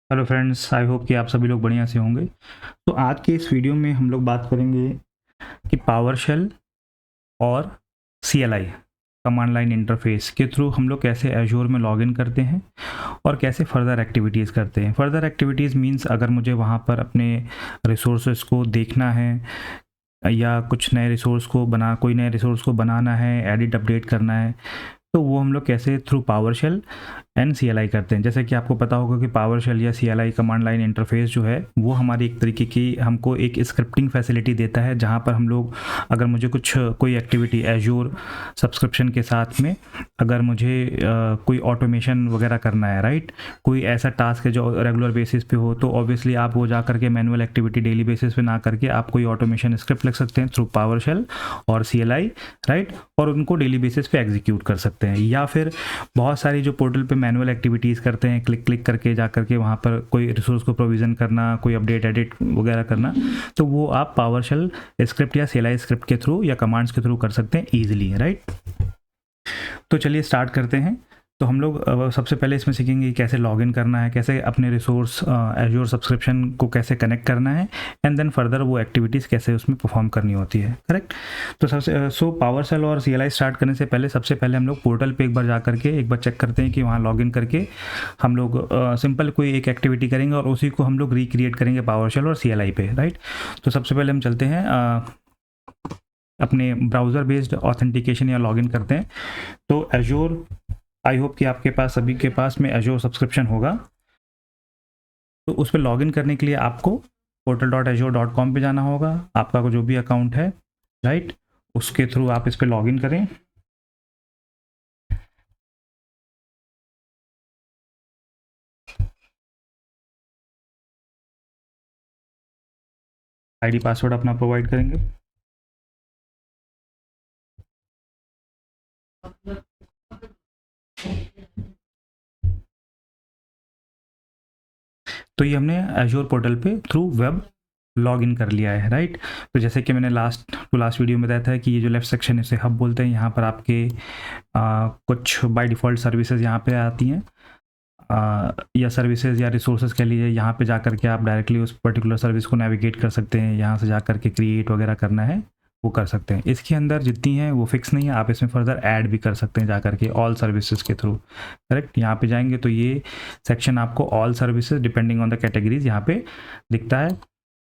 Hello friends, I hope कि आप सभी लोग बढ़िया से होंगे। तो आज के इस वीडियो में हम लोग बात करेंगे कि पावर शेल और CLI कमांड लाइन इंटरफेस के थ्रू हम लोग कैसे एज्योर में लॉगिन करते हैं और कैसे फर्दर एक्टिविटीज़ करते हैं। फर्दर एक्टिविटीज़ मींस अगर मुझे वहाँ पर अपने रिसोर्सेज को देखना है या कुछ नए रिसोर्स को कोई नए रिसोर्स को बनाना है, एडिट अपडेट करना है, तो वो हम लोग कैसे through power shell and CLI करते हैं। जैसे कि आपको पता होगा कि पावर शेल या CLI कमांड लाइन इंटरफेस जो है वो हमारी एक तरीके की हमको एक स्क्रिप्टिंग फैसिलिटी देता है, जहाँ पर हम लोग अगर मुझे कोई एक्टिविटी एज्योर सब्सक्रिप्शन के साथ में अगर मुझे कोई ऑटोमेशन वगैरह करना है, राइट, कोई ऐसा टास्क है जो रेगुलर बेसिस पे हो, तो ऑब्वियसली आप वो जा करके मैनुअल एक्टिविटी डेली बेसिस पे ना करके आप कोई ऑटोमेशन स्क्रिप्ट लिख सकते हैं थ्रू पावर शेल और CLI, राइट, और उनको डेली बेसिस पे एग्जीक्यूट कर सकते हैं। या फिर बहुत सारी जो पोर्टल पे मैनुअल एक्टिविटीज़ करते हैं, क्लिक करके जा करके वहाँ पर कोई रिसोर्स को प्रोविज़न करना, कोई अपडेट एडिट वगैरह करना, तो वो आप पावर शेल स्क्रिप्ट या CLI स्क्रिप्ट के थ्रू या कमांड्स के थ्रू कर सकते हैं ईजिली, राइट। तो चलिए स्टार्ट करते हैं। तो हम लोग सबसे पहले इसमें सीखेंगे कैसे लॉगिन करना है, कैसे अपने रिसोर्स एज्योर सब्सक्रिप्शन को कैसे कनेक्ट करना है, एंड देन फर्दर वो एक्टिविटीज़ कैसे उसमें परफॉर्म करनी होती है, करेक्ट। तो सबसे पावर सेल और CLI स्टार्ट करने से पहले सबसे पहले हम लोग पोर्टल पे एक बार जा करके एक बार चेक करते हैं कि वहाँ लॉगिन करके हम लोग सिंपल कोई एक एक्टिविटी करेंगे और उसी को हम लोग रिक्रिएट करेंगे पावर शेल और CLI पे, राइट। तो सबसे पहले हम चलते हैं अपने ब्राउज़र बेस्ड ऑथेंटिकेशन या लॉगिन करते हैं। तो एज्योर, आई होप कि आपके पास सभी के पास में एज्योर सब्सक्रिप्शन होगा। तो उस पर लॉगिन करने के लिए आपको portal.azure.com पे जाना होगा। आपका जो भी अकाउंट है, राइट, उसके थ्रू आप इस पर लॉगिन करें। आईडी पासवर्ड अपना प्रोवाइड करेंगे। तो ये हमने एज्योर पोर्टल पे थ्रू वेब लॉगिन कर लिया है, राइट। तो जैसे कि मैंने लास्ट वीडियो में बताया था कि ये जो लेफ्ट सेक्शन है इसे हब बोलते हैं। यहाँ पर आपके कुछ बाय डिफ़ॉल्ट सर्विसेज यहाँ पे आती हैं, या सर्विसेज या रिसोर्सेज के लिए यहाँ पे जा कर के आप डायरेक्टली उस पर्टिकुलर सर्विस को नेविगेट कर सकते हैं। यहाँ से जा कर के क्रिएट वगैरह करना है वो कर सकते हैं। इसके अंदर जितनी है वो फिक्स नहीं है, आप इसमें फर्दर ऐड भी कर सकते हैं जा कर के ऑल सर्विसेज के थ्रू, करेक्ट। यहाँ पे जाएंगे तो ये सेक्शन आपको all services depending on the categories यहाँ पे दिखता है।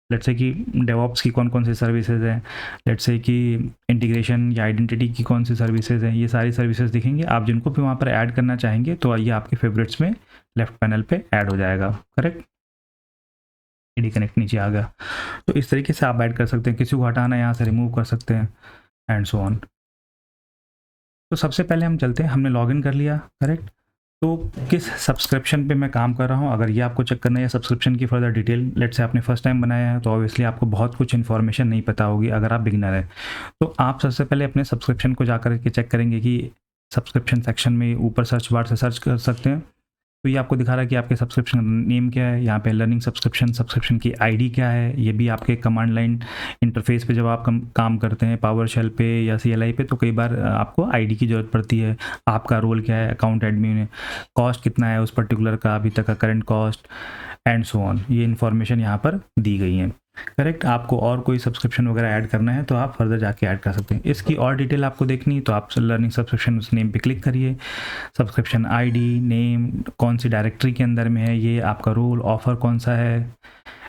लेट्स से कि डेवॉप्स की कौन कौन सी सर्विसेज हैं, लेट्स से कि इंटीग्रेशन या आइडेंटिटी की कौन सी सर्विसेज हैं, ये सारी सर्विसेज दिखेंगे। आप जिनको भी वहाँ पर ऐड करना चाहेंगे तो ये आपके फेवरेट्स में लेफ्ट पैनल पे ऐड हो जाएगा, करेक्ट। डी कनेक्ट नीचे आ गया। तो इस तरीके से आप ऐड कर सकते हैं, किसी को हटाना यहाँ से रिमूव कर सकते हैं एंड सो ऑन। तो सबसे पहले हम चलते हैं, हमने लॉगिन कर लिया, करेक्ट। तो किस सब्सक्रिप्शन पे मैं काम कर रहा हूँ, अगर ये आपको चेक करना है सब्सक्रिप्शन की फर्दर डिटेल, लेट से आपने फर्स्ट टाइम बनाया है तो ऑब्वियसली आपको बहुत कुछ इन्फॉर्मेशन नहीं पता होगी अगर आप बिगिनर हैं। तो आप सबसे पहले अपने सब्सक्रिप्शन को जा कर के चेक करेंगे कि सब्सक्रिप्शन सेक्शन में ऊपर सर्च बार से सर्च कर सकते हैं। तो ये आपको दिखा रहा है कि आपके सब्सक्रिप्शन नेम क्या है, यहाँ पे लर्निंग सब्सक्रिप्शन की आईडी क्या है। ये भी आपके कमांड लाइन इंटरफेस पे जब आप काम करते हैं पावर शेल पे या CLI पे तो कई बार आपको आईडी की ज़रूरत पड़ती है। आपका रोल क्या है, अकाउंट एडमिन है, कॉस्ट कितना है उस पर्टिकुलर का अभी तक का current cost and so on, ये इन्फॉर्मेशन यहाँ पर दी गई है, करेक्ट। आपको और कोई सब्सक्रिप्शन वगैरह ऐड करना है तो आप फर्दर जाके ऐड कर सकते हैं। इसकी और डिटेल आपको देखनी तो आप लर्निंग सब्सक्रिप्शन उस नेम पे क्लिक करिए, सब्सक्रिप्शन आईडी, नेम, कौन सी डायरेक्टरी के अंदर में है ये, आपका रोल, ऑफर कौन सा है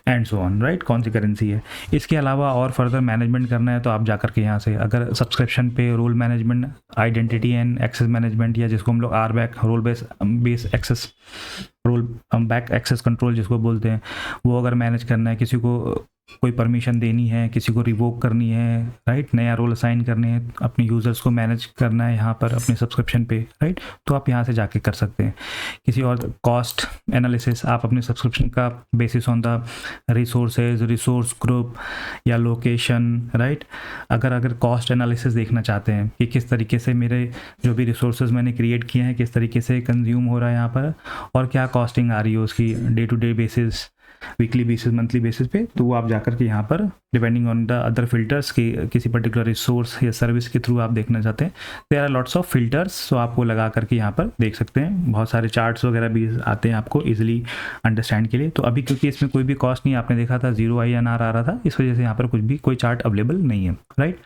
एंड सो ऑन, राइट, कौन सी करेंसी है। इसके अलावा और फर्दर मैनेजमेंट करना है तो आप जा करके यहाँ से अगर सब्सक्रिप्शन पे role management, identity and access management, या जिसको हम लोग role base access, role back access control जिसको बोलते हैं, वो अगर मैनेज करना है, किसी को कोई परमिशन देनी है, किसी को रिवोक करनी है, राइट, नया रोल असाइन करने हैं, अपने यूज़र्स को मैनेज करना है यहाँ पर अपने सब्सक्रिप्शन पे, राइट, तो आप यहाँ से जाके कर सकते हैं। किसी और कॉस्ट एनालिसिस आप अपने सब्सक्रिप्शन का basis on the resources, resource group या लोकेशन, राइट, अगर कॉस्ट एनालिसिस देखना चाहते हैं कि किस तरीके से मेरे जो भी रिसोर्सेज मैंने क्रिएट किए हैं किस तरीके से कंज्यूम हो रहा है यहाँ पर और क्या कॉस्टिंग आ रही है उसकी day to day basis, weekly basis, monthly basis पे, तो वो आप जाकर के यहाँ पर depending on the other filters की किसी पर्टिकुलर रिसोर्स या सर्विस के थ्रू आप देखना चाहते हैं, there are lots of filters, तो आपको लगा करके यहाँ पर देख सकते हैं। बहुत सारे चार्ट्स वगैरह भी आते हैं आपको ईजिली अंडरस्टैंड के लिए। तो अभी क्योंकि इसमें कोई भी कॉस्ट नहीं, आपने देखा था 0 INR आ रहा था, इस वजह से यहाँ पर कुछ भी कोई चार्ट अवेलेबल नहीं है, राइट।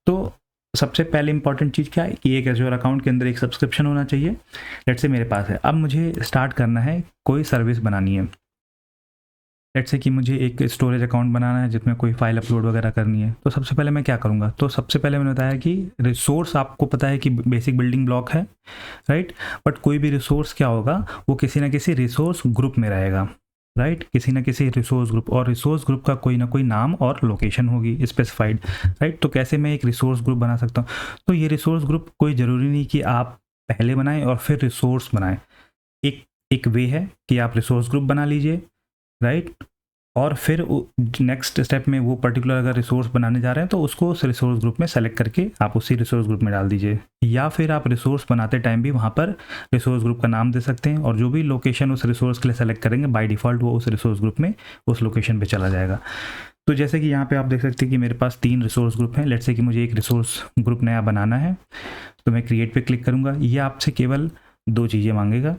तो सबसे पहले इंपॉर्टेंट चीज़ क्या है कि एक एज्योर अकाउंट के अंदर एक सब्सक्रिप्शन होना चाहिए। लेट्स से मेरे पास है, अब मुझे स्टार्ट करना है, कोई सर्विस बनानी है। लेट्स से कि मुझे एक स्टोरेज अकाउंट बनाना है जिसमें कोई फाइल अपलोड वगैरह करनी है। तो सबसे पहले मैं क्या करूँगा, तो सबसे पहले मैंने बताया कि रिसोर्स आपको पता है कि बेसिक बिल्डिंग ब्लॉक है, राइट। बट कोई भी रिसोर्स क्या होगा, वो किसी ना किसी रिसोर्स ग्रुप में रहेगा, राइट, किसी ना किसी रिसोर्स ग्रुप, और रिसोर्स ग्रुप का कोई ना कोई नाम और लोकेशन होगी स्पेसिफाइड, राइट। तो कैसे मैं एक रिसोर्स ग्रुप बना सकता हूँ, तो ये रिसोर्स ग्रुप कोई ज़रूरी नहीं कि आप पहले बनाएं और फिर रिसोर्स बनाएं। एक वे है कि आप रिसोर्स ग्रुप बना लीजिए, राइट, और फिर नेक्स्ट स्टेप में वो पर्टिकुलर अगर रिसोर्स बनाने जा रहे हैं तो उसको उस रिसोर्स ग्रुप में सेलेक्ट करके आप उसी रिसोर्स ग्रुप में डाल दीजिए, या फिर आप रिसोर्स बनाते टाइम भी वहाँ पर रिसोर्स ग्रुप का नाम दे सकते हैं, और जो भी लोकेशन उस रिसोर्स के लिए सेलेक्ट करेंगे बाय डिफ़ॉल्ट वो उस रिसोर्स ग्रुप में उस लोकेशन पे चला जाएगा। तो जैसे कि यहाँ पे आप देख सकते हैं कि मेरे पास 3 रिसोर्स ग्रुप हैं। लेट्स से कि मुझे एक रिसोर्स ग्रुप नया बनाना है, तो मैं क्रिएट पे क्लिक करूँगा। ये आपसे केवल 2 चीज़ें मांगेगा।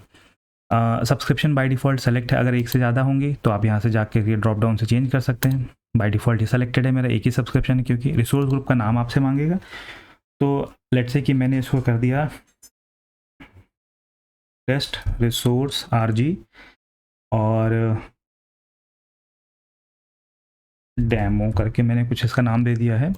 सब्सक्रिप्शन बाय डिफ़ॉल्ट सेलेक्ट है, अगर एक से ज़्यादा होंगे तो आप यहाँ से जाके ड्रॉप डाउन से चेंज कर सकते हैं। बाय डिफ़ॉल्ट ये सेलेक्टेड है, मेरा एक ही सब्सक्रिप्शन है, क्योंकि रिसोर्स ग्रुप का नाम आपसे मांगेगा। तो लेट्स से कि मैंने इसको कर दिया टेस्ट रिसोर्स RG और डेमो करके मैंने कुछ इसका नाम दे दिया है।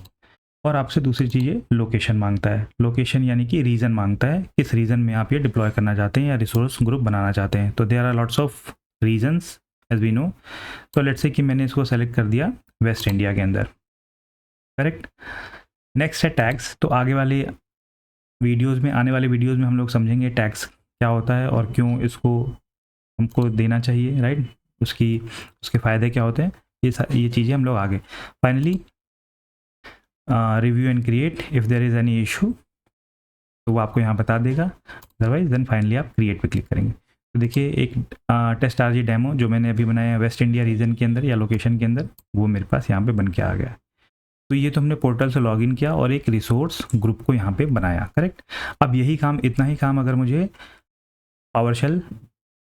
और आपसे दूसरी चीज़ ये लोकेशन मांगता है, लोकेशन यानी कि रीजन मांगता है, किस रीजन में आप ये डिप्लॉय करना चाहते हैं या रिसोर्स ग्रुप बनाना चाहते हैं। तो there are lots of reasons as we know. तो लेट्स से कि मैंने इसको सेलेक्ट कर दिया वेस्ट इंडिया के अंदर, करेक्ट। नेक्स्ट है टैग्स। तो आगे वाले वीडियोज़ में, आने वाले वीडियोज़ में हम लोग समझेंगे टैग्स क्या होता है और क्यों इसको हमको देना चाहिए, राइट, उसके फ़ायदे क्या होते हैं, ये चीज़ें हम लोग आगे। Finally review and create, if there is any issue तो वो आपको यहाँ बता देगा, अदरवाइज देन फाइनली आप क्रिएट पे क्लिक करेंगे। तो देखिए एक टेस्ट RG डेमो जो मैंने अभी बनाया है वेस्ट इंडिया रीजन के अंदर या लोकेशन के अंदर, वो मेरे पास यहाँ पे बन के आ गया। तो ये तो हमने पोर्टल से लॉगिन किया और एक रिसोर्स ग्रुप को यहाँ पे बनाया, करेक्ट। अब यही काम, इतना ही काम अगर मुझे पावरशेल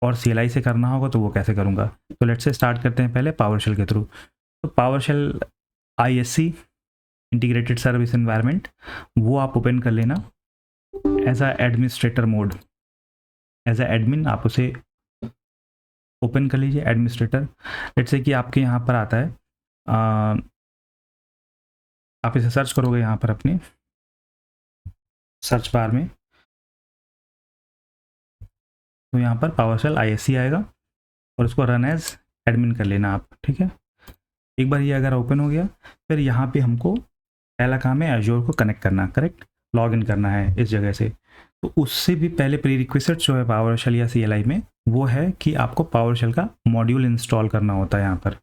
और CLI से करना होगा तो वो कैसे करूँगा। तो लेट्स से स्टार्ट करते हैं पहले पावरशेल के थ्रू। तो PowerShell ISC integrated service environment, वो आप ओपन कर लेना as a administrator mode, as a admin आप उसे ओपन कर लीजिए, एडमिनिस्ट्रेटर। लेट्स से कि आपके यहाँ पर आता है, आप इसे सर्च करोगे यहाँ पर अपने सर्च बार में, तो यहाँ पर पावरशेल ISC आएगा और उसको रन एज एडमिन कर लेना आप, ठीक है। एक बार ये अगर ओपन हो गया, फिर यहाँ पे हमको पहला काम है एज्योर को कनेक्ट करना, करेक्ट, लॉगिन करना है इस जगह से। तो उससे भी पहले प्री रिक्विजिट जो है पावरशेल या CLI में, वो है कि आपको पावरशेल का मॉड्यूल इंस्टॉल करना होता है यहाँ पर।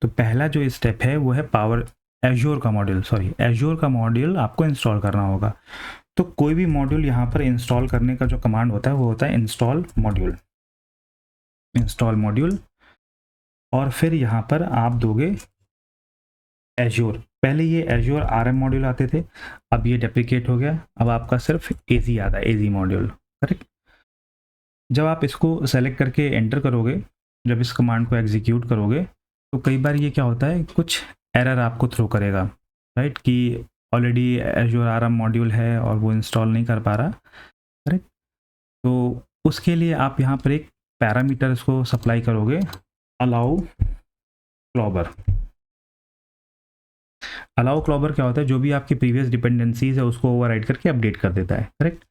तो पहला जो स्टेप है वो है एज्योर का मॉड्यूल आपको इंस्टॉल करना होगा। तो कोई भी मॉड्यूल यहाँ पर इंस्टॉल करने का जो कमांड होता है वो होता है इंस्टॉल मॉड्यूल, और फिर यहाँ पर आप दोगे एज्योर। पहले ये एज्योर RM मॉड्यूल आते थे, अब ये डेप्रिकेट हो गया, अब आपका सिर्फ AZ आता है, AZ मॉड्यूल, करेक्ट। जब आप इसको सेलेक्ट करके एंटर करोगे, जब इस कमांड को एग्जीक्यूट करोगे, तो कई बार ये क्या होता है, कुछ एरर आपको थ्रो करेगा, राइट, कि ऑलरेडी एज्योर RM मॉड्यूल है और वो इंस्टॉल नहीं कर पा रहा, करेक्ट। तो उसके लिए आप यहाँ पर एक पैरामीटर इसको सप्लाई करोगे, अलाउ क्लॉबर क्या होता है, जो भी आपकी प्रीवियस डिपेंडेंसीज है उसको ओवरराइड करके अपडेट कर देता है, करेक्ट।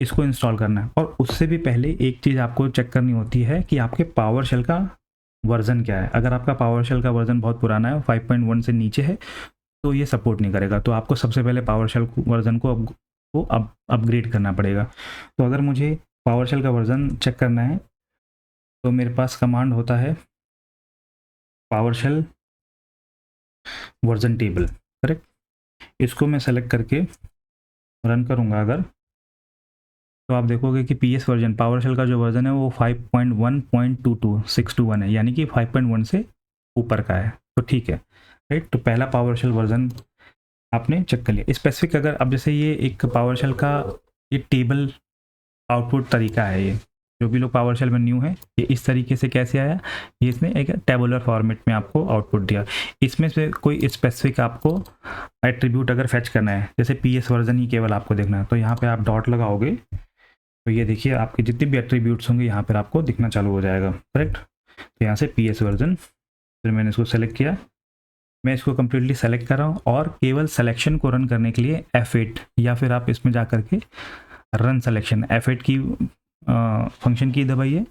इसको इंस्टॉल करना है, और उससे भी पहले एक चीज़ आपको चेक करनी होती है कि आपके पावरशेल का वर्जन क्या है। अगर आपका पावरशेल का वर्जन बहुत पुराना है, 5.1 से नीचे है, तो ये सपोर्ट नहीं करेगा। तो आपको सबसे पहले पावरशेल वर्जन को अपग्रेड करना पड़ेगा। तो अगर मुझे पावरशेल का वर्जन चेक करना है तो मेरे पास कमांड होता है पावरशेल वर्जन टेबल, करेक्ट। इसको मैं सेलेक्ट करके रन करूँगा अगर, तो आप देखोगे कि PS वर्जन पावरशेल का जो वर्जन है वो 5.1.22 है, यानी कि 5.1 से ऊपर का है, तो ठीक है, राइट। तो पहला पावरशेल वर्जन आपने चेक कर लिया। स्पेसिफिक अगर अब जैसे ये एक पावरशेल का ये टेबल आउटपुट तरीका है, ये जो भी लोग पावरशेल में न्यू है, ये इस तरीके से कैसे आया, ये इसने एक टेबुलर फॉर्मेट में आपको आउटपुट दिया। इसमें से कोई स्पेसिफिक आपको एट्रीब्यूट अगर फैच करना है, जैसे PS वर्जन ही केवल आपको देखना है, तो यहाँ पे आप डॉट लगाओगे तो ये देखिए आपके जितने भी एट्रीब्यूट्स होंगे यहाँ पर आपको दिखना चालू हो जाएगा, करेक्ट। तो यहाँ से PS वर्जन, फिर मैंने इसको सेलेक्ट किया, मैं इसको कम्प्लीटली सेलेक्ट कर रहा हूँ और केवल सिलेक्शन को रन करने के लिए F8 या फिर आप इसमें जा करके रन सिलेक्शन F8 की फंक्शन की दबाइए,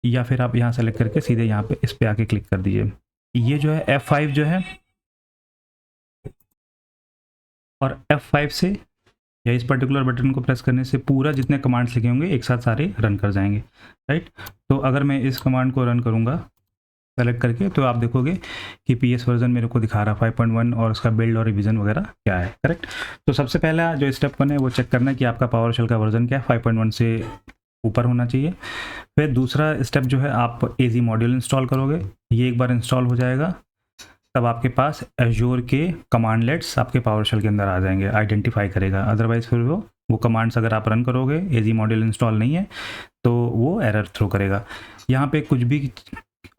या फिर आप यहाँ सेलेक्ट करके सीधे यहाँ पे इस पे आके क्लिक कर दीजिए। ये जो है F5 जो है, और F5 से या इस पर्टिकुलर बटन को प्रेस करने से पूरा जितने कमांड्स लिखे होंगे एक साथ सारे रन कर जाएंगे, राइट। तो अगर मैं इस कमांड को रन करूँगा सेलेक्ट करके, तो आप देखोगे कि PS वर्जन मेरे को दिखा रहा 5.1 और उसका बिल्ड और रिवीजन वगैरह क्या है, करेक्ट। तो सबसे पहला जो स्टेप 1 है वो चेक करना है कि आपका पावरशेल का वर्जन क्या है, 5.1 से ऊपर होना चाहिए। फिर दूसरा स्टेप जो है आप AZ मॉड्यूल इंस्टॉल करोगे, ये एक बार इंस्टॉल हो जाएगा तब आपके पास एज्योर के कमांडलेट्स आपके पावरशेल के अंदर आ जाएंगे, आइडेंटिफाई करेगा। अदरवाइज फिर वो कमांड्स अगर आप रन करोगे AZ मॉड्यूल इंस्टॉल नहीं है तो वो एरर थ्रो करेगा। यहाँ पे कुछ भी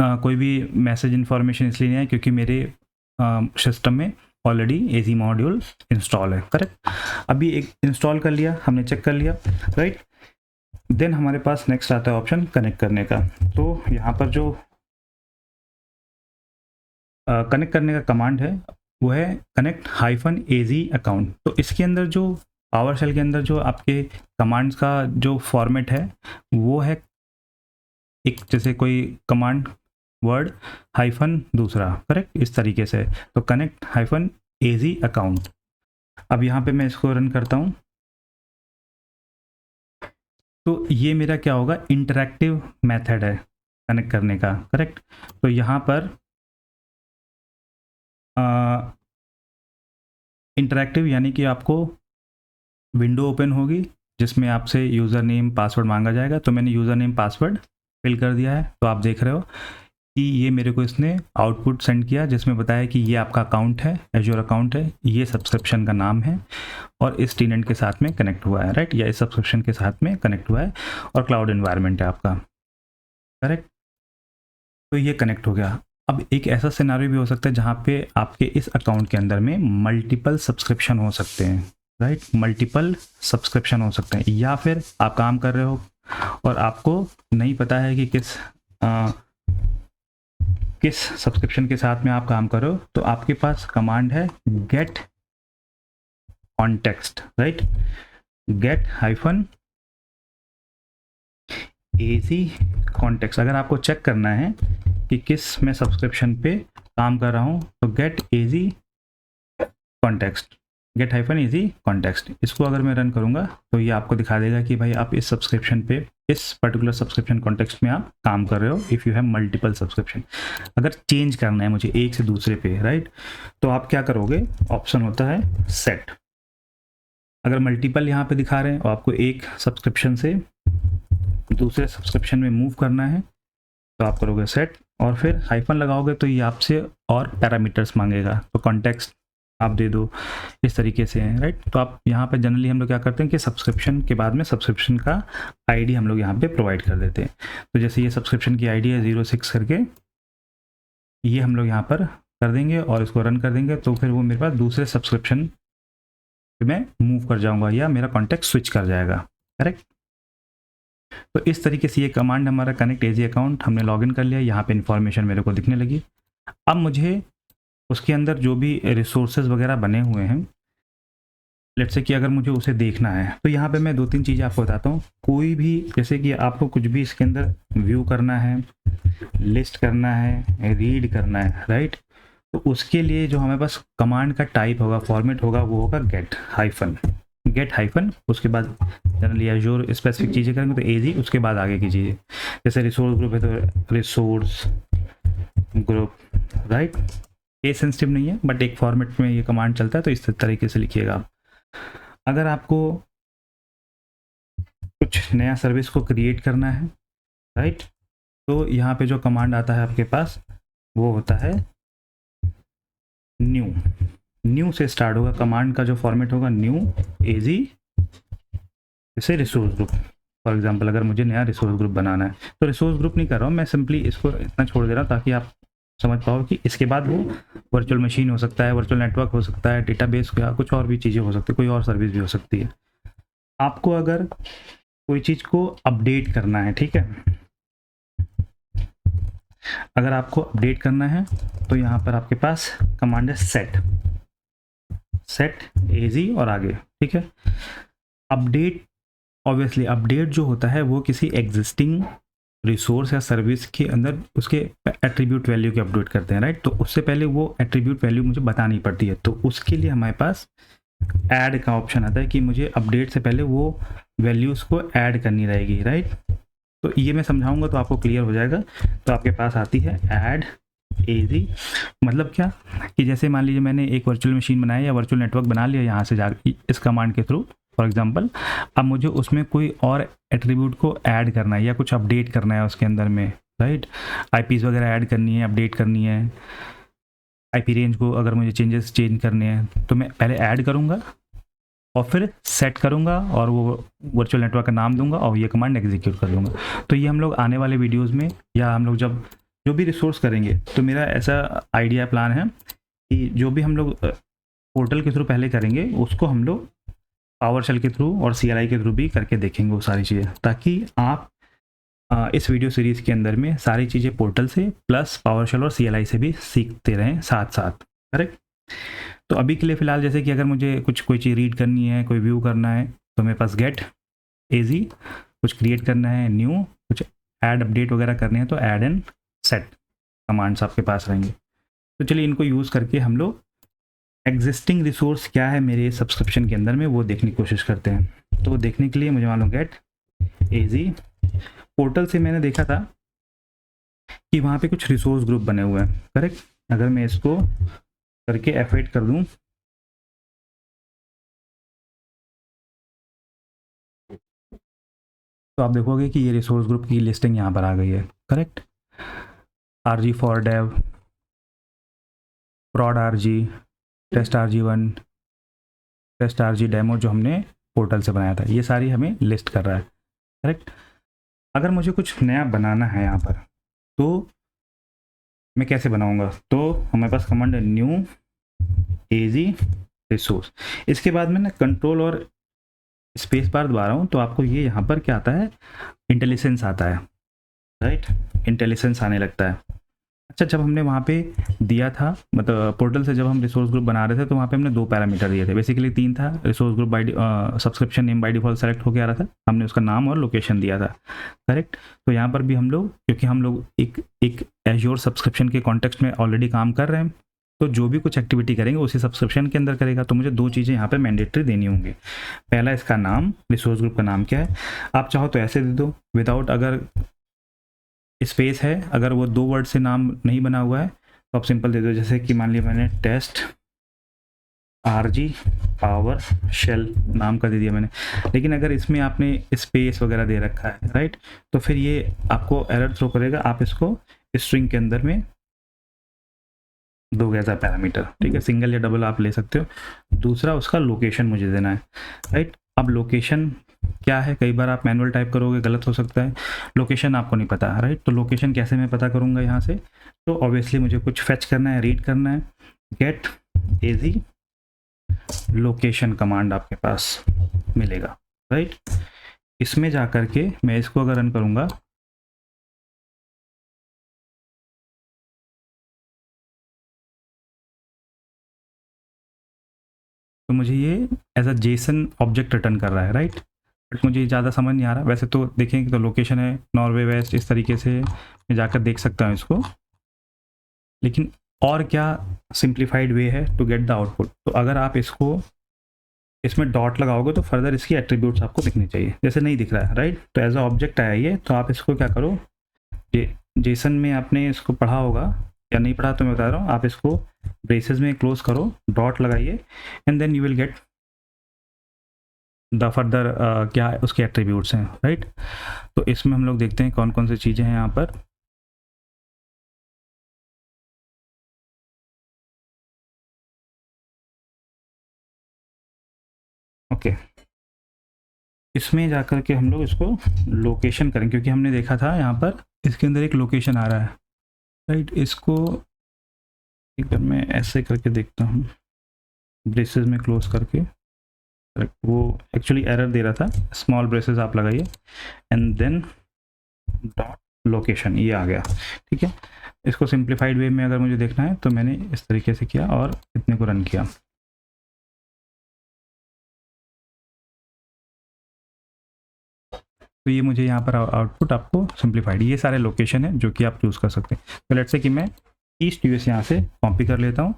कोई भी मैसेज इन्फॉर्मेशन इसलिए नहीं है क्योंकि मेरे सिस्टम में ऑलरेडी AZ मॉड्यूल इंस्टॉल है, करेक्ट। अभी एक इंस्टॉल कर लिया हमने, चेक कर लिया, राइट। देन हमारे पास नेक्स्ट आता है ऑप्शन कनेक्ट करने का। तो यहाँ पर जो कनेक्ट करने का कमांड है वो है कनेक्ट -AZ अकाउंट। तो इसके अंदर जो पावरशेल के अंदर जो आपके कमांड्स का जो फॉर्मेट है वो है एक जैसे कोई कमांड वर्ड हाइफन दूसरा, करेक्ट, इस तरीके से। तो कनेक्ट -AZ अकाउंट। अब यहाँ पे मैं इसको रन करता हूँ तो ये मेरा क्या होगा, इंटरैक्टिव मेथड है कनेक्ट करने का, करेक्ट। तो यहाँ पर इंटरैक्टिव यानी कि आपको विंडो ओपन होगी जिसमें आपसे यूज़र नेम पासवर्ड मांगा जाएगा। तो मैंने यूज़र नेम पासवर्ड फिल कर दिया है, तो आप देख रहे हो कि ये मेरे को इसने आउटपुट सेंड किया जिसमें बताया कि ये आपका अकाउंट है, एज्योर अकाउंट है, ये सब्सक्रिप्शन का नाम है और इस टीनेंट के साथ में कनेक्ट हुआ है, राइट, या इस सब्सक्रिप्शन के साथ में कनेक्ट हुआ है और क्लाउड एनवायरनमेंट है आपका, करेक्ट। तो ये कनेक्ट हो गया। अब एक ऐसा सिनारियो भी हो सकता है जहाँ पे आपके इस अकाउंट के अंदर में मल्टीपल सब्सक्रिप्शन हो सकते हैं, राइट, मल्टीपल सब्सक्रिप्शन हो सकते हैं, या फिर आप काम कर रहे हो और आपको नहीं पता है कि किस सब्सक्रिप्शन के साथ में आप काम करो, तो आपके पास कमांड है get context, right, get -AZ context. अगर आपको चेक करना है कि किस मैं सब्सक्रिप्शन पे काम कर रहा हूँ तो get AZ context, get -AZ context, इसको अगर मैं रन करूँगा तो ये आपको दिखा देगा कि भाई आप इस सब्सक्रिप्शन पे, इस पर्टिकुलर सब्सक्रिप्शन कॉन्टेक्स्ट में आप काम कर रहे हो। If you have multiple subscription, अगर चेंज करना है मुझे एक से दूसरे पे, राइट, तो आप क्या करोगे, ऑप्शन होता है सेट। अगर मल्टीपल यहाँ पे दिखा रहे हैं और आपको एक सब्सक्रिप्शन से दूसरे सब्सक्रिप्शन में मूव करना है तो आप करोगे सेट और फिर हाइफन लगाओगे तो ये आपसे और पैरामीटर्स मांगेगा, तो कॉन्टेक्स्ट आप दे दो, इस तरीके से है, राइट। तो आप यहाँ पे जनरली हम लोग क्या करते हैं कि सब्सक्रिप्शन के बाद में सब्सक्रिप्शन का आईडी हम लोग यहाँ पे प्रोवाइड कर देते हैं। तो जैसे ये सब्सक्रिप्शन की आईडी है 06 करके, ये हम लोग यहाँ पर कर देंगे और इसको रन कर देंगे तो फिर वो मेरे पास दूसरे सब्सक्रिप्शन में मूव कर जाऊँगा या मेरा कॉन्टेक्ट स्विच कर जाएगा, करेक्ट। तो इस तरीके से ये कमांड हमारा कनेक्ट AZ अकाउंट हमने लॉगिन कर लिया, यहाँ पे इन्फॉर्मेशन मेरे को दिखने लगी। अब मुझे उसके अंदर जो भी रिसोर्सेज वगैरह बने हुए हैं, लेट्स से कि अगर मुझे उसे देखना है तो यहाँ पे मैं 2-3 चीज़ें आपको बताता हूँ। कोई भी जैसे कि आपको कुछ भी इसके अंदर व्यू करना है, लिस्ट करना है, रीड करना है, राइट, तो उसके लिए जो हमारे पास कमांड का टाइप होगा, फॉर्मेट होगा, वो होगा गेट हाइफन, उसके बाद जनरली एज्योर स्पेसिफिक चीज़ें करेंगे तो AZ, उसके बाद आगे की चीज़ें, जैसे रिसोर्स ग्रुप है तो resource group, right, case sensitive नहीं है बट एक फॉर्मेट में ये कमांड चलता है तो इस तरीके से लिखिएगा आप। अगर आपको कुछ नया सर्विस को क्रिएट करना है, राइट, तो यहाँ पे जो कमांड आता है आपके पास वो होता है न्यू से स्टार्ट होगा। कमांड का जो फॉर्मेट होगा न्यू एजी जैसे रिसोर्स ग्रुप। फॉर एग्जांपल अगर मुझे नया रिसोर्स ग्रुप बनाना है तो रिसोर्स ग्रुप नहीं कर रहा हूँ मैं, सिंपली इसको इतना छोड़ दे रहा हूँ ताकि आप समझ पाओ कि इसके बाद वो वर्चुअल मशीन हो सकता है, वर्चुअल नेटवर्क हो सकता है, डेटाबेस या कुछ और भी चीज़ें हो सकती है, कोई और सर्विस भी हो सकती है। आपको अगर कोई चीज़ को अपडेट करना है, ठीक है, अगर आपको अपडेट करना है तो यहाँ पर आपके पास कमांड है सेट एजी और आगे, ठीक है। अपडेट, ऑब्वियसली अपडेट जो होता है वो किसी एग्जिस्टिंग रिसोर्स या सर्विस के अंदर उसके एट्रीब्यूट वैल्यू के अपडेट करते हैं, राइट। तो उससे पहले वो एट्रीब्यूट वैल्यू मुझे बतानी पड़ती है, तो उसके लिए हमारे पास ऐड का ऑप्शन आता है कि मुझे अपडेट से पहले वो वैल्यूज़ को ऐड करनी रहेगी, राइट। तो ये मैं समझाऊंगा तो आपको क्लियर हो जाएगा। तो आपके पास आती है ऐड एजी, मतलब क्या कि जैसे मान लीजिए मैंने एक वर्चुअल मशीन बनाया या वर्चुअल नेटवर्क बना लिया यहाँ से जाकर इस कमांड के थ्रू, फॉर एग्जांपल, अब मुझे उसमें कोई और एट्रीब्यूट को ऐड करना है या कुछ अपडेट करना है उसके अंदर में, राइट। आईपीज़ वगैरह ऐड करनी है, अपडेट करनी है, आईपी रेंज को अगर मुझे चेंज करने हैं तो मैं पहले ऐड करूँगा और फिर सेट करूँगा और वो वर्चुअल नेटवर्क का नाम दूंगा और ये कमांड एग्जीक्यूट कर दूंगा। तो ये हम लोग आने वाले वीडियोज़ में या हम लोग जब जो भी रिसोर्स करेंगे तो मेरा ऐसा आइडिया प्लान है कि जो भी हम लोग पोर्टल के थ्रू पहले करेंगे उसको हम लोग पावरशेल के थ्रू और CLI के थ्रू भी करके देखेंगे वो सारी चीज़ें, ताकि आप इस वीडियो सीरीज़ के अंदर में सारी चीज़ें पोर्टल से प्लस पावरशेल और CLI से भी सीखते रहें साथ साथ, करेक्ट। तो अभी के लिए फ़िलहाल जैसे कि अगर मुझे कोई चीज़ रीड करनी है, कोई व्यू करना है तो मेरे पास गेट एजी, कुछ क्रिएट करना है न्यू, कुछ ऐड अपडेट वगैरह करने हैं तो ऐड एंड सेट कमांड्स आपके पास रहेंगे। तो चलिए इनको यूज़ करके हम लोग एग्जिस्टिंग रिसोर्स क्या है मेरे सब्सक्रिप्शन के अंदर में वो देखने की कोशिश करते हैं। तो देखने के लिए मुझे मालूम गेट एजी पोर्टल से मैंने देखा था कि वहाँ पे कुछ रिसोर्स ग्रुप बने हुए हैं, करेक्ट। अगर मैं इसको करके F8 कर दूं तो आप देखोगे कि ये रिसोर्स ग्रुप की लिस्टिंग यहाँ पर आ गई है, correct. RG for dev, prod RG, test RG1, test RG demo जो हमने पोर्टल से बनाया था, ये सारी हमें लिस्ट कर रहा है, करेक्ट। अगर मुझे कुछ नया बनाना है यहाँ पर तो मैं कैसे बनाऊंगा, तो हमारे पास कमांड है न्यू एजी रिसोर्स। इसके बाद में ना कंट्रोल और स्पेस बार दबा रहा हूँ तो आपको ये यहाँ पर क्या आता है, इंटेलिजेंस आता है, राइट, इंटेलिजेंस आने लगता है। अच्छा, जब हमने वहाँ पे दिया था, मतलब पोर्टल से जब हम रिसोर्स ग्रुप बना रहे थे तो वहाँ पे हमने 2 पैरामीटर दिए थे, बेसिकली 3 था। Resource group by subscription name by default select होकर आ रहा था, हमने उसका नाम और लोकेशन दिया था, करेक्ट। तो यहाँ पर भी हम लोग, क्योंकि हम लोग एक एज्योर सब्सक्रिप्शन के कॉन्टेक्स्ट में ऑलरेडी काम कर रहे हैं, तो जो भी कुछ एक्टिविटी करेंगे उसी सब्सक्रिप्शन के अंदर करेगा। तो मुझे 2 चीज़ें यहाँ पे मैंडेटरी देनी होंगी। पहला इसका नाम, रिसोर्स ग्रुप का नाम क्या है, आप चाहो तो ऐसे दे दो विदाउट, अगर स्पेस है, अगर वो 2 वर्ड से नाम नहीं बना हुआ है तो आप सिंपल दे दो, जैसे कि मान लिया मैंने टेस्ट RG पावर शेल नाम कर दे दिया मैंने। लेकिन अगर इसमें आपने स्पेस वगैरह दे रखा है, राइट, तो फिर ये आपको एरर थ्रो करेगा। आप इसको स्ट्रिंग के अंदर में दोगे एज पैरामीटर, ठीक है, सिंगल या डबल आप ले सकते हो। दूसरा उसका लोकेशन मुझे देना है, राइट। अब लोकेशन क्या है, कई बार आप मैनुअल टाइप करोगे गलत हो सकता है, लोकेशन आपको नहीं पता, राइट। तो लोकेशन कैसे मैं पता करूँगा यहाँ से, तो ऑब्वियसली मुझे कुछ फेच करना है, रीड करना है। गेट एजी लोकेशन कमांड आपके पास मिलेगा, राइट। इसमें जा करके मैं इसको अगर रन करूँगा तो मुझे ये as a JSON object return कर रहा है, राइट। बट मुझे ज़्यादा समझ नहीं आ रहा। वैसे तो देखें तो लोकेशन है नॉर्वे वेस्ट, इस तरीके से मैं जाकर देख सकता हूँ इसको, लेकिन और क्या सिंप्लीफाइड वे है टू गेट द आउटपुट। तो अगर आप इसको इसमें डॉट लगाओगे तो फर्दर इसकी एट्रीब्यूट्स आपको दिखनी चाहिए, जैसे नहीं दिख रहा है, राइट। तो एज अ ऑब्जेक्ट आया ये, तो आप इसको क्या करो, जेसन में आपने इसको पढ़ा होगा या नहीं पढ़ा तो मैं बता रहा हूँ, आप इसको ब्रेसेस में क्लोज करो, डॉट लगाइए and then you will get the further क्या उसके एट्रीब्यूट्स हैं, राइट। तो इसमें हम लोग देखते हैं कौन कौन सी चीज़ें हैं यहाँ पर। ओके, इसमें जाकर के हम लोग इसको लोकेशन करें, क्योंकि हमने देखा था यहाँ पर इसके अंदर एक लोकेशन आ रहा है, राइट। इसको एक बार मैं ऐसे करके देखता हूँ, ब्रेसेस में क्लोज करके। वो एक्चुअली एरर दे रहा था, स्मॉल ब्रेसेस आप लगाइए एंड देन डॉट लोकेशन, ये आ गया, ठीक है। इसको सिंप्लीफाइड वे में अगर मुझे देखना है तो मैंने इस तरीके से किया और इतने को रन किया। तो ये मुझे यहाँ पर आउटपुट आपको सिंप्लीफाइड, ये सारे लोकेशन है जो कि आप चूज़ कर सकते हैं। तो लेट्स से कि मैं ईस्ट यूएस यहाँ से कॉपी कर लेता हूँ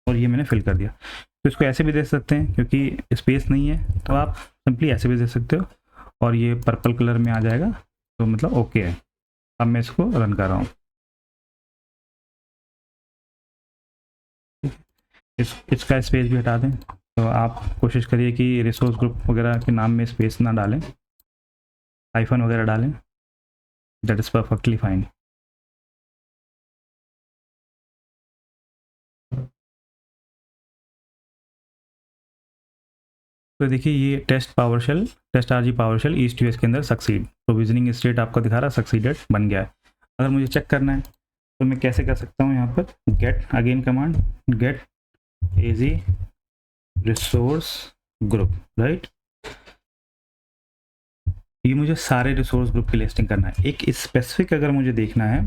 और ये मैंने फिल कर दिया। तो इसको ऐसे भी दे सकते हैं, क्योंकि स्पेस नहीं है तो आप सिंपली ऐसे भी दे सकते हो और ये पर्पल कलर में आ जाएगा, तो मतलब ओके है। अब मैं इसको रन कर रहा हूँ। इसका स्पेस भी हटा दें। तो आप कोशिश करिए कि रिसोर्स ग्रुप वगैरह के नाम में स्पेस ना डालें, हाइफन वगैरह डालें, दैट इज़ परफेक्टली फाइन। तो देखिए ये test PowerShell, test RG PowerShell east US के अंदर सक्सीड, प्रोविजनिंग स्टेट आपको दिखा रहा है सक्सीडेड बन गया है। अगर मुझे चेक करना है तो मैं कैसे कर सकता हूँ, यहाँ पर गेट अगेन कमांड, गेट एजी रिसोर्स ग्रुप, राइट। ये मुझे सारे रिसोर्स ग्रुप की लिस्टिंग करना है। एक स्पेसिफिक अगर मुझे देखना है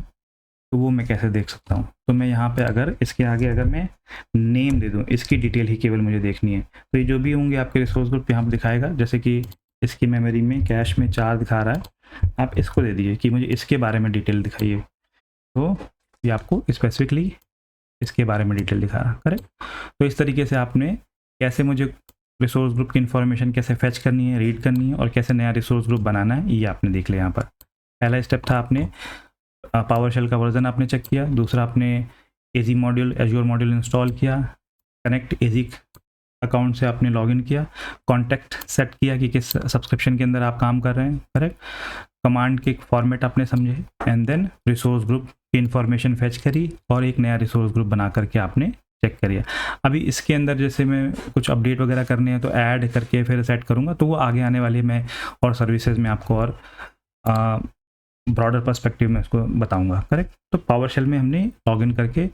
तो वो मैं कैसे देख सकता हूँ, तो मैं यहाँ पे अगर इसके आगे अगर मैं नेम दे दूँ, इसकी डिटेल ही केवल मुझे देखनी है। तो ये जो भी होंगे आपके रिसोर्स ग्रुप यहाँ पर दिखाएगा, जैसे कि इसकी मेमोरी में कैश में 4 दिखा रहा है, आप इसको दे दीजिए कि मुझे इसके बारे में डिटेल दिखाइए, तो ये आपको स्पेसिफिकली इसके बारे में डिटेल दिखा रहा है, करेक्ट। तो इस तरीके से आपने कैसे मुझे रिसोर्स ग्रुप की इन्फॉर्मेशन कैसे फैच करनी है, रीड करनी है और कैसे नया रिसोर्स ग्रुप बनाना है, ये आपने देख लिया। यहाँ पर पहला स्टेप था, आपने पावरशेल का वर्जन आपने चेक किया। दूसरा, आपने एजी मॉड्यूल, एज्योर मॉड्यूल इंस्टॉल किया, कनेक्ट एजी अकाउंट से आपने लॉगिन किया, कॉन्टैक्ट सेट किया कि किस सब्सक्रिप्शन के अंदर आप काम कर रहे हैं, करेक्ट। कमांड के फॉर्मेट आपने समझे एंड देन रिसोर्स ग्रुप की इन्फॉर्मेशन फैच करी और एक नया रिसोर्स ग्रुप बना करके आपने चेक करिए। अभी इसके अंदर जैसे मैं कुछ अपडेट वगैरह करने हैं तो ऐड करके फिर सेट करूँगा, तो वो आगे आने वाली मैं और सर्विसेज में आपको और ब्रॉडर पर्सपेक्टिव में इसको बताऊंगा, करेक्ट। तो पावरशेल में हमने लॉगिन करके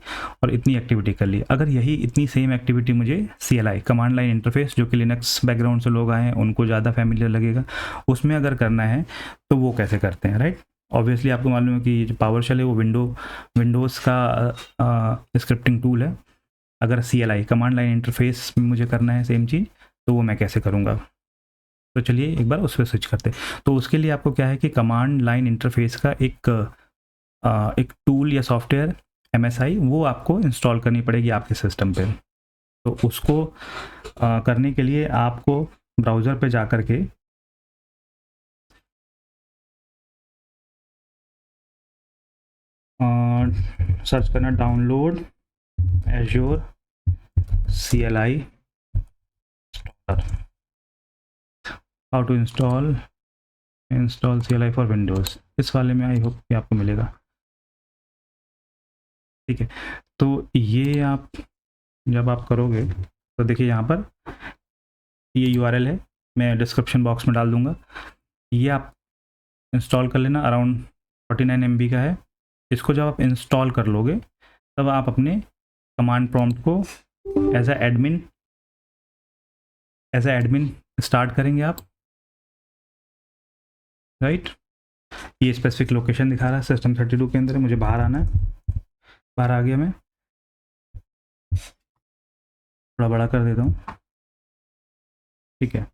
और इतनी एक्टिविटी कर ली। अगर यही इतनी सेम एक्टिविटी मुझे CLI कमांड लाइन इंटरफेस, जो कि लिनक्स बैकग्राउंड से लोग आए हैं उनको ज़्यादा फैमिलियर लगेगा, उसमें अगर करना है तो वो कैसे करते हैं, राइट। ऑब्वियसली आपको मालूम है कि जो पावरशेल है वो विंडोज़ का स्क्रिप्टिंग टूल है। अगर CLI कमांड लाइन इंटरफेस में मुझे करना है सेम चीज़, तो वो मैं कैसे करूँगा। तो चलिए एक बार उस पर स्विच करते हैं। तो उसके लिए आपको क्या है कि कमांड लाइन इंटरफेस का एक टूल या सॉफ्टवेयर MSI वो आपको इंस्टॉल करनी पड़ेगी आपके सिस्टम पे। तो उसको करने के लिए आपको ब्राउज़र पे जा कर के सर्च करना download Azure CLI how to install CLI for Windows, इस वाले में आई होप कि आपको मिलेगा, ठीक है। तो ये आप जब आप करोगे तो देखिए यहाँ पर ये URL है, मैं डिस्क्रिप्शन बॉक्स में डाल दूँगा। ये आप इंस्टॉल कर लेना, अराउंड 49 MB का है। इसको जब आप इंस्टॉल कर लोगे तब आप अपने कमांड प्रॉम्प्ट को एज ए एडमिन स्टार्ट करेंगे आप, राइट। ये स्पेसिफिक लोकेशन दिखा रहा है सिस्टम 32 के अंदर, मुझे बाहर आना है, बाहर आ गया मैं, थोड़ा बड़ा कर देता हूँ, ठीक है।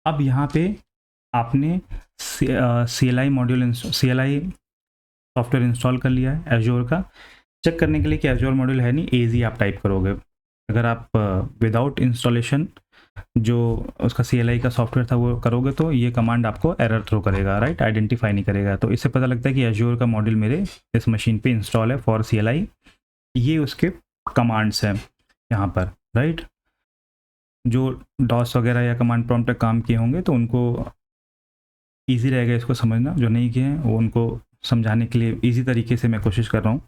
अब यहाँ पे आपने CLI module CLI software install कर लिया है एज्योर का। चेक करने के लिए कि एज्योर मॉड्यूल है नहीं, एजी आप टाइप करोगे। अगर आप विदाउट इंस्टॉलेशन जो उसका CLI का सॉफ्टवेयर था वो करोगे तो ये कमांड आपको एरर थ्रो करेगा, राइट, आइडेंटिफाई नहीं करेगा। तो इससे पता लगता है कि एज्योर का मॉड्यूल मेरे इस मशीन पे इंस्टॉल है फॉर CLI। ये उसके कमांड्स हैं यहाँ पर, राइट। जो डॉस वगैरह या कमांड प्रॉम्प्ट पे काम किए होंगे तो उनको ईजी रहेगा इसको समझना, जो नहीं किए हैं वो उनको समझाने के लिए ईजी तरीके से मैं कोशिश कर रहा हूँ।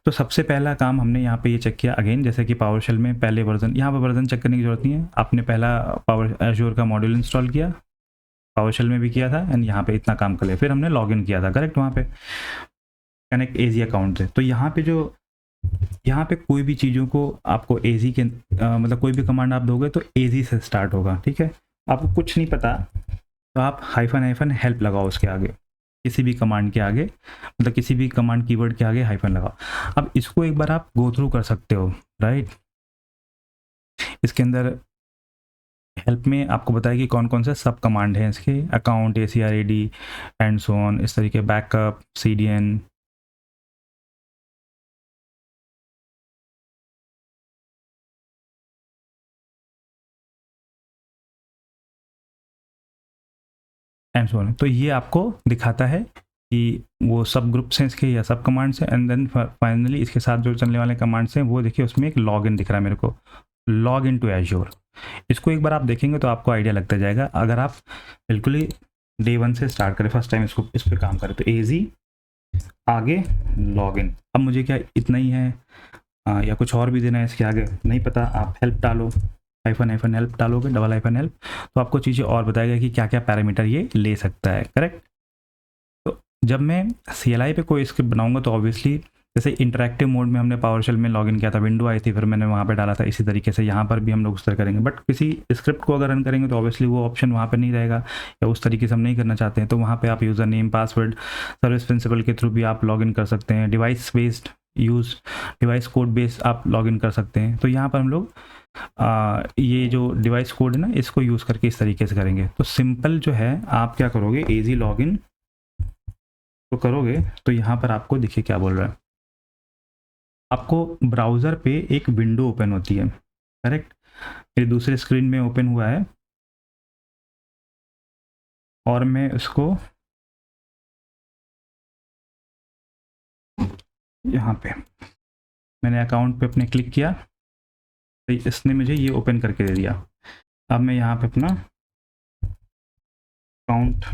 तो सबसे पहला काम हमने यहाँ पे ये चेक किया, अगेन जैसे कि पावर शेल में पहले वर्जन, यहाँ पर वर्जन चेक करने की जरूरत नहीं है, आपने पहला पावर एज्योर का मॉड्यूल इंस्टॉल किया, पावर शेल में भी किया था, एंड यहाँ पे इतना काम कर लिया, फिर हमने लॉगिन किया था, करेक्ट, वहाँ पे कनेक्ट एजी अकाउंट से। तो यहाँ पे कोई भी चीज़ों को आपको एजी के मतलब कोई भी कमांड आप दोगे तो एजी से स्टार्ट होगा, ठीक है। आपको कुछ नहीं पता तो आप हाइफन हेल्प लगाओ उसके आगे, किसी भी कमांड के आगे, मतलब किसी भी कमांड कीवर्ड के आगे हाइफन लगाओ। अब इसको एक बार आप गो थ्रू कर सकते हो, राइट। इसके अंदर हेल्प में आपको बताया कि कौन कौन से सब कमांड हैं इसके, account, ACRAD and so on, इस तरीके, backup, CDN, and so on. तो ये आपको दिखाता है कि वो सब ग्रुप्स हैं इसके या सब कमांड्स हैं, एंड देन फाइनली इसके साथ जो चलने वाले कमांड्स हैं वो देखिए, उसमें एक लॉग इन दिख रहा है मेरे को, लॉग इन टू एज्योर। इसको एक बार आप देखेंगे तो आपको आइडिया लगता जाएगा, अगर आप बिल्कुल ही डे 1 से स्टार्ट करें, फर्स्ट टाइम इसको इस पर काम करें, तो एजी आगे लॉग इन। अब मुझे क्या इतना ही है या कुछ और भी देना है इसके आगे नहीं पता, आप हेल्प डालो, हाइफन हेल्प डालोगे, डबल हाइफन हेल्प, तो आपको चीज़ें और बताएगा कि क्या क्या पैरामीटर ये ले सकता है, करेक्ट। तो जब मैं CLI पे कोई स्क्रिप्ट बनाऊंगा तो ऑब्वियसली जैसे इंटरेक्टिव मोड में हमने पावर शेल में लॉगिन किया था, विंडो आई थी, फिर मैंने वहाँ पे डाला था, इसी तरीके से यहाँ पर भी हम लोग उस तरह करेंगे। बट किसी स्क्रिप्ट को अगर रन करेंगे तो ऑब्वियसली वो ऑप्शन वहाँ पे नहीं रहेगा, या उस तरीके से हम नहीं करना चाहते हैं, तो वहाँ पे आप user name, password, service principal के थ्रू भी आप लॉगिन कर सकते हैं, device based device code based आप लॉगिन कर सकते हैं। तो यहाँ पर हम लोग ये जो डिवाइस कोड है ना, इसको यूज़ करके इस तरीके से करेंगे। तो सिंपल जो है, आप क्या करोगे, एजी लॉगिन तो करोगे तो यहाँ पर आपको देखिए क्या बोल रहा है, आपको ब्राउज़र पे एक विंडो ओपन होती है, करेक्ट, मेरे दूसरे स्क्रीन में ओपन हुआ है, और मैं उसको यहाँ पे मैंने अकाउंट पे अपने क्लिक किया तो इसने मुझे ये ओपन करके दे दिया। अब मैं यहाँ पे अपना अकाउंट,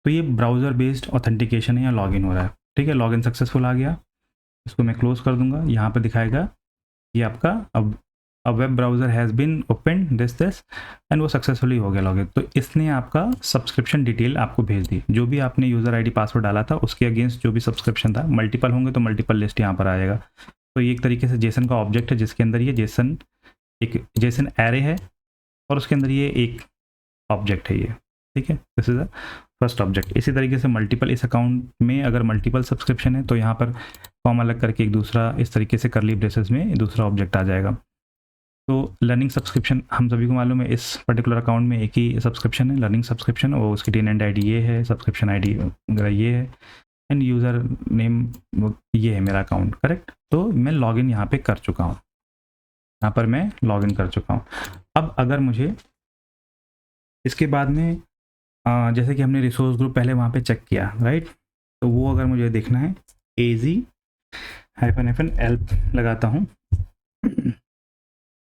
तो ये ब्राउज़र बेस्ड ऑथेंटिकेशन है या लॉगिन हो रहा है, ठीक है, लॉगिन सक्सेसफुल आ गया। इसको मैं क्लोज कर दूंगा, यहाँ पे दिखाएगा ये आपका अब web browser has been open this and वो सक्सेसफुली हो गया लॉगिन। तो इसने आपका सब्सक्रिप्शन डिटेल आपको भेज दी, जो भी आपने यूज़र आईडी पासवर्ड डाला था उसके अगेंस्ट जो भी सब्सक्रिप्शन था, मल्टीपल होंगे तो मल्टीपल लिस्ट यहाँ पर आएगा। तो ये एक तरीके से जेसन का ऑब्जेक्ट है, जिसके अंदर ये एक जेसन एरे है, और उसके अंदर ये एक ऑब्जेक्ट है ये, ठीक है, this is the first object. इसी तरीके से मल्टीपल, इस अकाउंट में अगर मल्टीपल सब्सक्रिप्शन है तो यहाँ पर फॉर्म अलग करके एक दूसरा, इस तरीके से करली ब्रेसेस में दूसरा ऑब्जेक्ट आ जाएगा। तो लर्निंग सब्सक्रिप्शन हम सभी को मालूम है, इस पर्टिकुलर अकाउंट में एक ही सब्सक्रिप्शन है, लर्निंग सब्सक्रिप्शन, और उसकी टेनेंट आईडी ये है, सब्सक्रिप्शन आईडी वगैरह ये है, एंड यूज़र नेम ये है मेरा अकाउंट, करेक्ट। तो मैं लॉगिन यहाँ पे कर चुका हूँ, यहाँ पर मैं लॉगिन कर चुका हूँ। अब अगर मुझे इसके बाद में जैसे कि हमने रिसोर्स ग्रुप पहले वहाँ पे चेक किया, राइट, तो वो अगर मुझे देखना है, एजी हाइफन एल्प लगाता हूँ,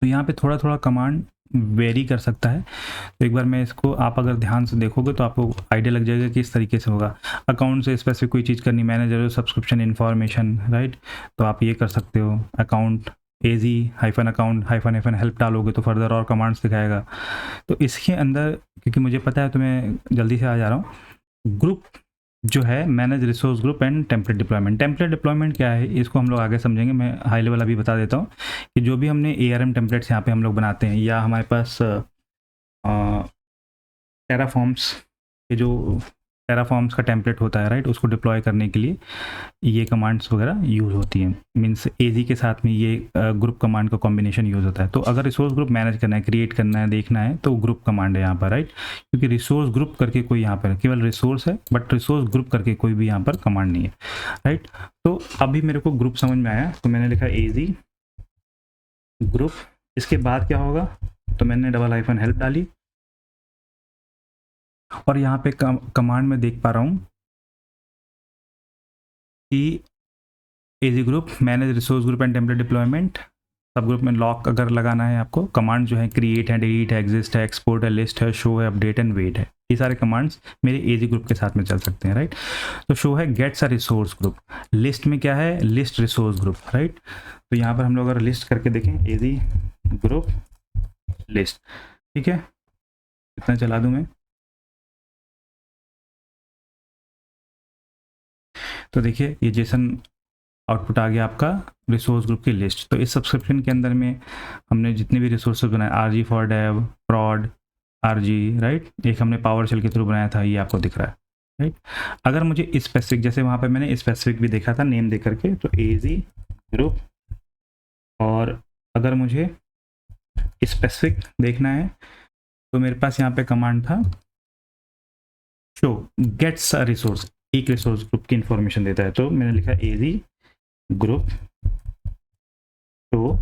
तो यहाँ पे थोड़ा थोड़ा कमांड वेरी कर सकता है। तो एक बार मैं इसको, आप अगर ध्यान से देखोगे तो आपको आइडिया लग जाएगा कि इस तरीके से होगा। अकाउंट से स्पेसिफिक कोई चीज़ करनी, मैनेजर सब्सक्रिप्शन इन्फॉर्मेशन, राइट, तो आप ये कर सकते हो, अकाउंट एजी हाइफन अकाउंट हाइफन हेल्प डालोगे तो फर्दर और कमांड्स दिखाएगा। तो इसके अंदर, क्योंकि मुझे पता है तो मैं जल्दी से आ जा रहा हूँ, ग्रुप जो है, manage resource group and template deployment. Template deployment क्या है इसको हम लोग आगे समझेंगे, मैं हाई लेवल अभी बता देता हूँ कि जो भी हमने ARM टेम्पलेट्स यहाँ पे हम लोग बनाते हैं, या हमारे पास टेराफॉर्म्स के जो टेराफॉर्म्स का टेम्पलेट होता है, राइट, उसको डिप्लॉय करने के लिए ये कमांड्स वगैरह यूज़ होती हैं। मीन्स एजी के साथ में ये ग्रुप कमांड का कॉम्बिनेशन यूज़ होता है। तो अगर रिसोर्स ग्रुप मैनेज करना है, क्रिएट करना है, देखना है, तो ग्रुप कमांड है यहाँ पर, राइट, क्योंकि रिसोर्स ग्रुप करके कोई यहाँ पर केवल रिसोर्स है, बट रिसोर्स ग्रुप करके कोई भी यहाँ पर कमांड नहीं है, राइट। तो अभी मेरे को ग्रुप समझ में आया, तो मैंने लिखा एजी ग्रुप। इसके बाद क्या होगा, तो मैंने डबल हाइफन हेल्प डाली, और यहाँ पे कमांड में देख पा रहा हूँ कि AG group, manage resource group and template deployment. सब ग्रुप में लॉक अगर लगाना है आपको, कमांड जो है क्रिएट है, डिलीट है, एग्जिस्ट है, एक्सपोर्ट है, लिस्ट है, शो है, अपडेट एंड वेट है, ये सारे कमांड्स मेरे एजी ग्रुप के साथ में चल सकते हैं, राइट। तो शो है gets a resource group, list में क्या है, लिस्ट रिसोर्स ग्रुप, राइट। तो यहाँ पर हम लोग अगर लिस्ट करके देखें, एजी ग्रुप लिस्ट, ठीक है, इतना चला दूं मैं। तो देखिए ये जेसन आउटपुट आ गया आपका रिसोर्स ग्रुप की लिस्ट। तो इस सब्सक्रिप्शन के अंदर में हमने जितने भी रिसोर्सेज बनाए, RG for dev, prod, RG, right, एक हमने पावर शेल के थ्रू बनाया था, ये आपको दिख रहा है, राइट। अगर मुझे स्पेसिफिक, जैसे वहाँ पे मैंने स्पेसिफिक भी देखा था नेम दे करके, तो एजी ग्रुप, और अगर मुझे स्पेसिफिक देखना है तो मेरे पास यहाँ पे कमांड था शो गेट्स अ रिसोर्स, एक रिसोर्स ग्रुप की इंफॉर्मेशन देता है। तो मैंने लिखा एजी ग्रुप शो,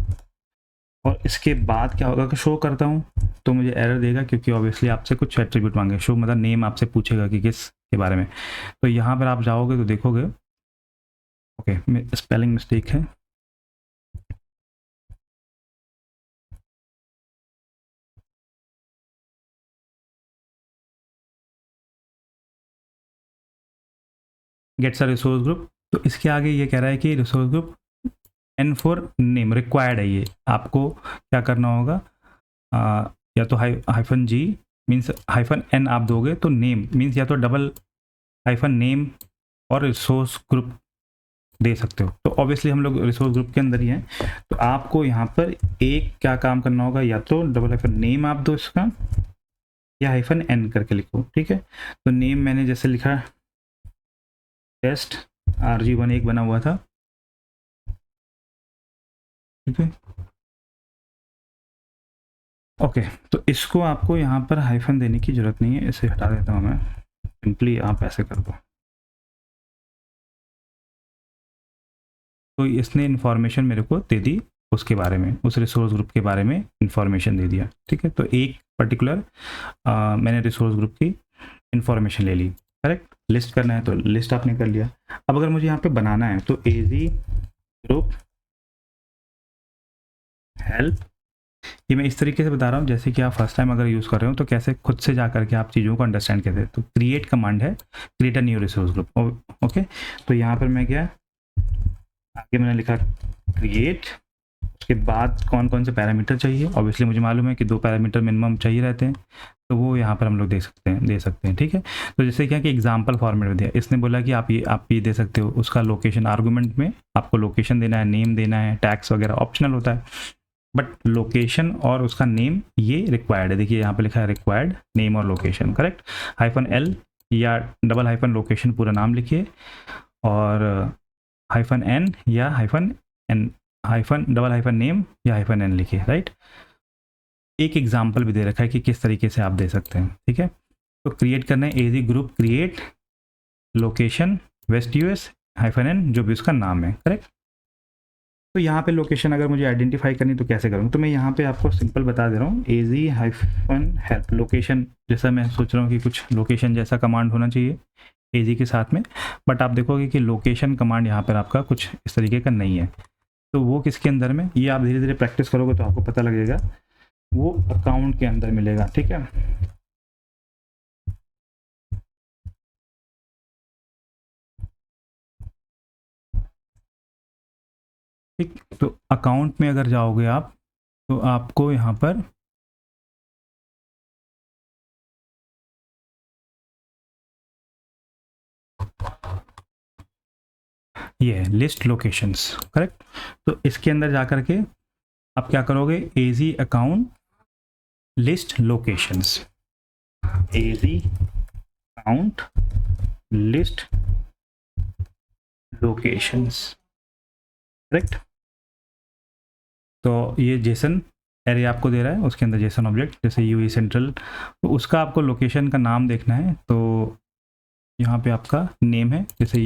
और इसके बाद क्या होगा कि शो करता हूँ तो मुझे एरर देगा, क्योंकि ऑब्वियसली आपसे कुछ एट्रीब्यूट मांगे। शो मतलब नेम आपसे पूछेगा कि किस के बारे में। तो यहाँ पर आप जाओगे तो देखोगे, ओके स्पेलिंग मिस्टेक है, गेट्स अ रिसोर्स ग्रुप। तो इसके आगे ये कह रहा है कि resource group n for name required है, ये आपको क्या करना होगा, या तो hyphen g means hyphen n आप दोगे तो नेम मीन्स या तो डबल हाइफन नेम और रिसोर्स ग्रुप दे सकते हो। तो ऑब्वियसली हम लोग रिसोर्स ग्रुप के अंदर ही हैं, तो आपको यहाँ पर एक क्या काम करना होगा, या तो डबल हाइफन नेम आप दो इसका, या हाइफन एन करके लिखो, ठीक है। तो नेम मैंने जैसे लिखा टेस्ट RG1 एक बना हुआ था, ठीक है, ओके। तो इसको आपको यहाँ पर हाइफन देने की जरूरत नहीं है, इसे हटा देता हूँ मैं, सिंपली आप ऐसे कर दो। तो इसने इन्फॉर्मेशन मेरे को दे दी उसके बारे में, उस रिसोर्स ग्रुप के बारे में इन्फॉर्मेशन दे दिया, ठीक है। तो एक पर्टिकुलर मैंने रिसोर्स ग्रुप की इन्फॉर्मेशन ले ली, करेक्ट। लिस्ट करना है तो लिस्ट आपने कर लिया। अब अगर मुझे यहाँ पे बनाना है तो एजी ग्रुप हेल्प, ये मैं इस तरीके से बता रहा हूँ जैसे कि आप फर्स्ट टाइम अगर यूज़ कर रहे हो तो कैसे खुद से जा करके आप चीज़ों को अंडरस्टैंड करते हैं। तो क्रिएट कमांड है, create a new resource group, okay. तो यहाँ पर मैं क्या, आगे मैंने लिखा क्रिएट, उसके बाद कौन कौन से पैरामीटर चाहिए, ऑब्वियसली मुझे मालूम है कि 2 पैरामीटर मिनिमम चाहिए रहते हैं, तो वो यहाँ पर हम लोग दे सकते हैं, ठीक है। तो जैसे क्या कि एग्जाम्पल फॉर्मेट में दिया, इसने बोला कि आप ये दे सकते हो, उसका लोकेशन आर्गूमेंट में आपको लोकेशन देना है, नेम देना है, टैक्स वगैरह ऑप्शनल होता है, बट लोकेशन और उसका नेम ये रिक्वायर्ड है। देखिए यहाँ पे लिखा है रिक्वायर्ड नेम और लोकेशन, करेक्ट। हाइफन एल या डबल हाइफन लोकेशन पूरा नाम लिखिए, और हाइफन एन या hyphen n, hyphen double hyphen name या हाइफन एन लिखिए, राइट। एक एग्जाम्पल भी दे रखा है कि किस तरीके से आप दे सकते हैं, ठीक है। तो क्रिएट करना है AG group create location west US hyphen n, जो भी उसका नाम है, करेक्ट। तो यहाँ पे लोकेशन अगर मुझे आइडेंटिफाई करनी तो कैसे करूँ, तो मैं यहाँ पे आपको सिंपल बता दे रहा हूँ, एजी हाइफन हेल्प लोकेशन, जैसा मैं सोच रहा हूँ कि कुछ लोकेशन जैसा कमांड होना चाहिए एजी के साथ में, बट आप देखोगे कि लोकेशन कमांड यहाँ पर आपका कुछ इस तरीके का नहीं है। तो वो किसके अंदर में, ये आप धीरे धीरे प्रैक्टिस करोगे तो आपको पता लगेगा, वो अकाउंट के अंदर मिलेगा, ठीक है। ठीक, तो अकाउंट में अगर जाओगे आप तो आपको यहाँ पर ये है लिस्ट लोकेशंस, करेक्ट। तो इसके अंदर जा करके आप क्या करोगे, एजी अकाउंट लिस्ट लोकेशंस, एजी अकाउंट लिस्ट लोकेशंस, करेक्ट। तो ये जेसन एरे आपको दे रहा है, उसके अंदर जेसन ऑब्जेक्ट जैसे यूई सेंट्रल, तो उसका आपको लोकेशन का नाम देखना है। तो यहाँ पे आपका नेम है जैसे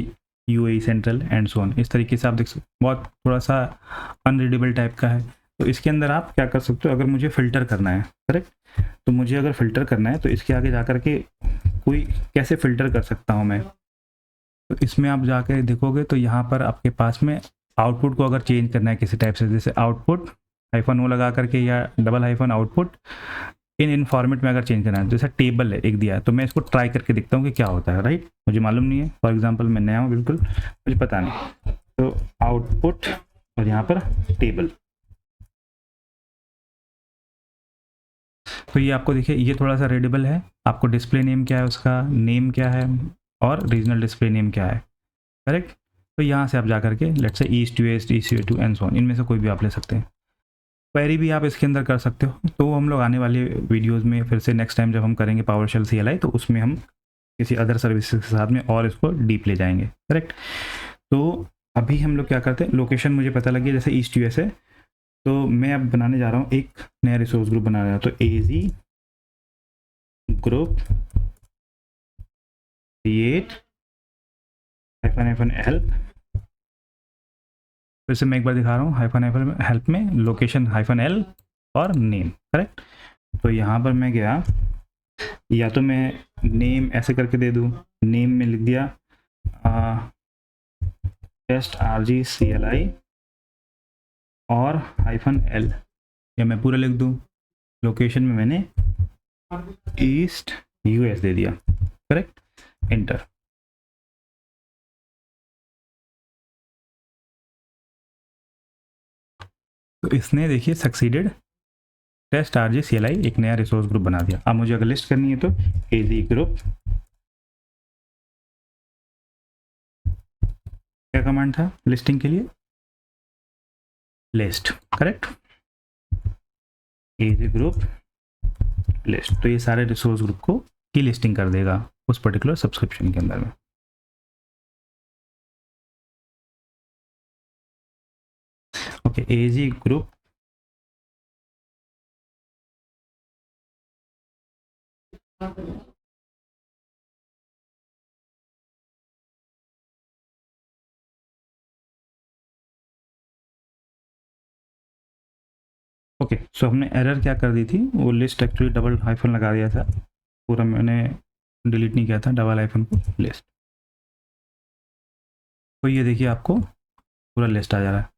UAE central and so on, इस तरीके से आप देख सकते, बहुत थोड़ा सा अनरीडेबल टाइप का है। तो इसके अंदर आप क्या कर सकते हो, अगर मुझे फ़िल्टर करना है, करेक्ट, तो मुझे अगर फ़िल्टर करना है तो इसके आगे जा कर के कोई कैसे फ़िल्टर कर सकता हूँ मैं, तो इसमें आप जाकर देखोगे तो यहाँ पर आपके पास में आउटपुट को अगर चेंज करना है किसी टाइप से, जैसे आउटपुट -o लगा करके या डबल- आउटपुट इन फॉर्मेट में अगर चेंज करना है, जैसे टेबल है एक दिया है, तो मैं इसको ट्राई करके देखता हूँ कि क्या होता है, राइट। मुझे मालूम नहीं है, फॉर एग्जांपल मैं नया हूँ बिल्कुल, मुझे पता नहीं, तो आउटपुट और यहाँ पर टेबल, तो ये आपको देखिए ये थोड़ा सा रीडेबल है। आपको डिस्प्ले नेम क्या है, उसका नेम क्या है और रीजनल डिस्प्ले नेम क्या है, करेक्ट। तो यहाँ से आप जा करके let's say east two west, east two and so on, इनमें से कोई भी आप ले सकते हैं। क्वेरी भी आप इसके अंदर कर सकते हो। तो हम लोग आने वाले वीडियोस में फिर से नेक्स्ट टाइम जब हम करेंगे पावरशेल CLI, तो उसमें हम किसी अदर सर्विसेज के साथ में और इसको डीप ले जाएंगे, करेक्ट। तो अभी हम लोग क्या करते हैं, लोकेशन मुझे पता लगी जैसे ईस्ट US है, तो मैं अब बनाने जा रहा हूँ एक नया रिसोर्स ग्रुप बना रहा हूँ। तो AZ ग्रुप क्रिएट -help, फिर से मैं एक बार दिखा रहा हूँ, -help में लोकेशन -l और नेम, करेक्ट। तो यहाँ पर मैं गया, या तो मैं नेम ऐसे करके दे दूँ, नेम में लिख दिया टेस्ट RG CLI और -l, या मैं पूरा लिख दूँ, लोकेशन में मैंने ईस्ट US दे दिया, करेक्ट, एंटर। तो इसने देखिए सक्सीडेड टेस्ट RG CLI एक नया रिसोर्स ग्रुप बना दिया। अब मुझे अगर लिस्ट करनी है तो AZ ग्रुप, क्या कमांड था लिस्टिंग के लिए, list, correct, AZ group list. तो ये सारे रिसोर्स ग्रुप को की लिस्टिंग कर देगा उस पर्टिकुलर सब्सक्रिप्शन के अंदर में। ओके, AZ ग्रुप ओके, सो हमने एरर क्या कर दी थी, वो लिस्ट एक्चुअली डबल हाइफन लगा दिया था, पूरा मैंने डिलीट नहीं किया था डबल हाइफन को, लिस्ट। तो ये देखिए आपको पूरा लिस्ट आ जा रहा है।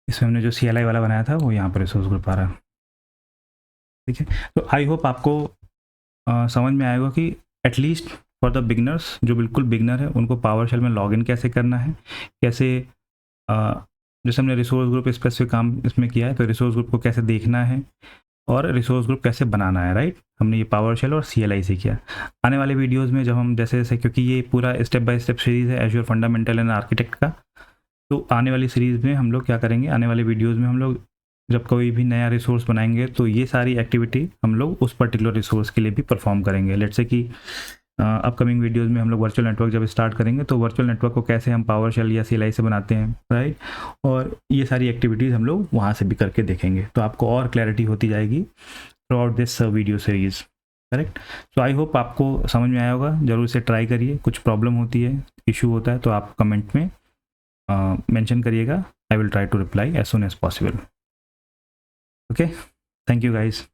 इसमें हमने जो CLI वाला बनाया था वो यहाँ पर रिसोर्स ग्रुप आ रहा है, ठीक है। तो आई होप आपको समझ में आएगा कि एटलीस्ट फॉर द बिगनर्स, जो बिल्कुल बिगनर है, उनको पावरशेल में लॉगिन कैसे करना है, कैसे जैसे हमने रिसोर्स ग्रुप स्पेसिफिक काम इसमें किया है, तो रिसोर्स ग्रुप को कैसे देखना है और रिसोर्स ग्रुप कैसे बनाना है, राइट। हमने ये पावरशेल और CLI से किया। आने वाले वीडियोज़ में जब हम जैसे जैसे, क्योंकि ये पूरा स्टेप बाय स्टेप सीरीज़ है एज़्योर फंडामेंटल एंड आर्किटेक्ट का, तो आने वाली सीरीज़ में हम लोग क्या करेंगे, आने वाले वीडियोज़ में हम लोग जब कोई भी नया रिसोर्स बनाएंगे तो ये सारी एक्टिविटी हम लोग उस पर्टिकुलर रिसोर्स के लिए भी परफॉर्म करेंगे। लेट्स से कि अपकमिंग वीडियोस में हम लोग वर्चुअल नेटवर्क जब स्टार्ट करेंगे तो वर्चुअल नेटवर्क को कैसे हम पावरशेल या CLI से बनाते हैं, राइट, और ये सारी एक्टिविटीज़ हम लोग वहाँ से भी करके देखेंगे, तो आपको और क्लैरिटी होती जाएगी through out this video series, correct. So I hope आपको समझ में आया होगा, ज़रूर से ट्राई करिए। कुछ प्रॉब्लम होती है, इशू होता है, तो आप कमेंट में मेंशन करिएगा, I will try to reply as soon as possible. Okay, thank you guys.